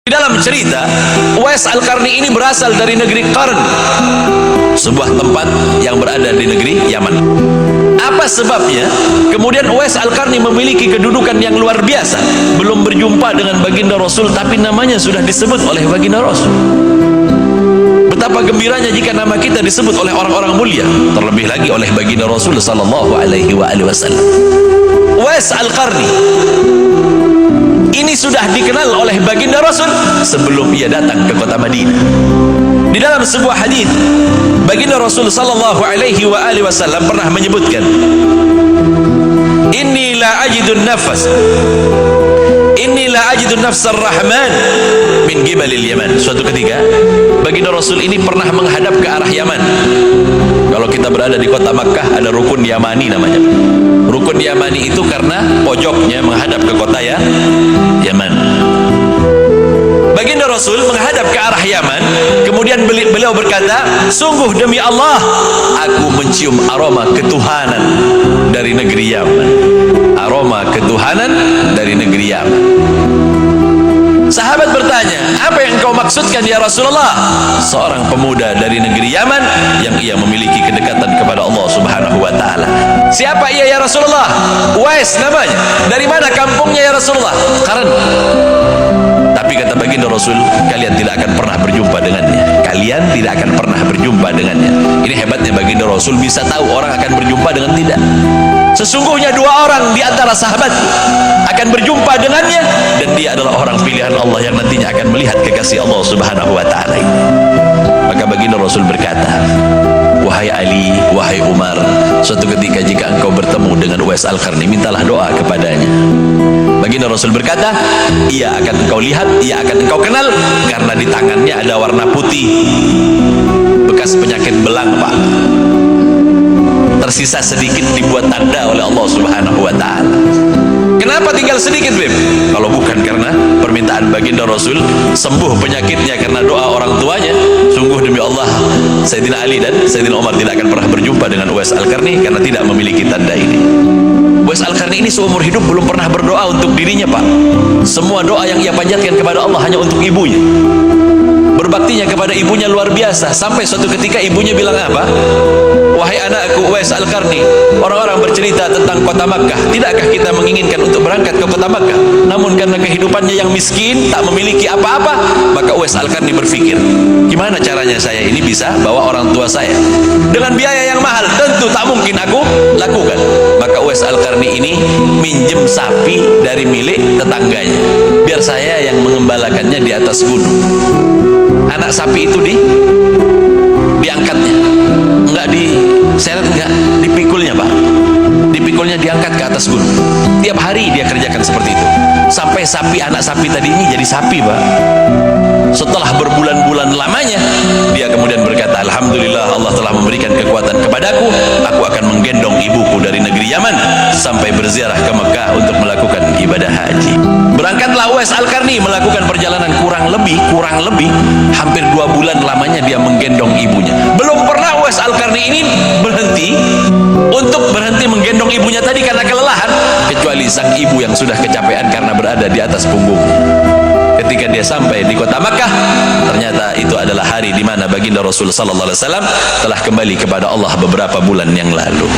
Di dalam cerita, Uwais Al-Qarni ini berasal dari negeri Qarn, sebuah tempat yang berada di negeri Yaman. Apa sebabnya? Kemudian Uwais Al-Qarni memiliki kedudukan yang luar biasa. Belum berjumpa dengan baginda Rasul, tapi namanya sudah disebut oleh baginda Rasul. Betapa gembiranya jika nama kita disebut oleh orang-orang mulia, terlebih lagi oleh baginda Rasul sallallahu alaihi wasallam. Uwais Al-Qarni ini sudah dikenal oleh baginda Rasul sebelum ia datang ke kota Madinah. Di dalam sebuah hadis, baginda Rasul sallallahu alaihi wasallam pernah menyebutkan, "Inni la ajidun nafas, inni la ajidun nafsar rahman min gibalil Yaman." Suatu ketika, baginda Rasul ini pernah menghadap ke arah Yaman. Kalau kita berada di kota Makkah, ada rukun Yamani namanya. Rukun Yamani itu karena pojoknya menghadap ke kota Yaman. Baginda Rasul menghadap ke arah Yaman, kemudian beliau berkata, "Sungguh demi Allah, aku mencium aroma ketuhanan dari negeri Yaman." Aroma ketuhanan dari negeri Yaman. Sahabat bertanya, "Apa yang kau maksudkan ya Rasulullah?" Seorang pemuda dari negeri Yaman yang ia memiliki kedekatan kepada Allah Subhanahu wa taala. "Siapa ia ya Rasulullah?" "Uwais namanya." "Dari mana kampungnya ya Rasulullah?" "Qarn." Tapi kata baginda Rasul, kalian tidak akan pernah berjumpa dengannya. Kalian tidak akan pernah berjumpa dengannya. Ini hebatnya baginda Rasul bisa tahu orang akan berjumpa dengan tidak. Sesungguhnya dua orang di antara sahabat akan berjumpa dengannya, dan dia adalah orang pilihan Allah yang nantinya akan melihat kekasih Allah Subhanahu wa taala. Maka baginda Rasul berkata, "Wahai Ali, wahai Umar, suatu ketika jika engkau bertemu dengan Uwais Al-Qarni, mintalah doa kepadanya." Baginda Rasul berkata, "Ia akan engkau lihat, ia akan engkau kenal, karena di tangannya ada warna putih, bekas penyakit belang, Pak. Tersisa sedikit dibuat tanda oleh Allah Subhanahu wa taala." Kenapa tinggal sedikit, Beb? Kalau bukan karena permintaan baginda Rasul sembuh penyakitnya karena doa orang tuanya, sungguh demi Allah, Sayyidina Ali dan Sayyidina Umar tidak akan pernah berjumpa dengan Uwais Al-Qarni karena tidak memiliki tanda ini. Uwais Al-Qarni ini seumur hidup belum pernah berdoa untuk dirinya, Pak. Semua doa yang ia panjatkan kepada Allah hanya untuk ibunya. Berbaktinya kepada ibunya luar biasa, sampai suatu ketika ibunya bilang apa? "Wahai anakku Uwais Al-Qarni, orang-orang bercerita tentang kota Makkah. Tidakkah kita menginginkan untuk berangkat ke kota Makkah? Namun karena kehidupannya yang miskin, tak memiliki apa-apa, maka Uwais Al-Qarni berpikir, gimana caranya saya ini bisa bawa orang tua saya? Dengan biaya yang mahal, tentu tak mungkin aku lakukan." Maka Uwais Al-Qarni ini minjem sapi dari milik tetangganya, biar saya yang mengembalakannya di atas gunung. Anak sapi itu diangkatnya, enggak diseret, enggak dipikulnya, Pak. Dipikulnya, diangkat ke atas gunung. Tiap hari dia kerjakan seperti itu, sampai anak sapi tadi ini jadi sapi, Pak. Setelah berbulan-bulan lamanya, dia kemudian berkata, "Alhamdulillah, Allah telah memberikan kekuatan kepadaku. Aku akan menggendong ibuku dari negeri Yaman sampai berziarah ke Mekah untuk melakukan ibadah haji." Berangkatlah Uwais Al-Qarni melakukan perjalanan kurang lebih hampir 2 bulan lamanya dia menggendong ibunya. Belum pernah Uwais Al-Qarni ini berhenti menggendong ibunya tadi karena kelelahan, kecuali sang ibu yang sudah kecapean karena berada di atas punggungnya. Ketika dia sampai di kota Makkah, ternyata itu adalah hari di mana baginda Rasul sallallahu alaihi wasallam telah kembali kepada Allah beberapa bulan yang lalu.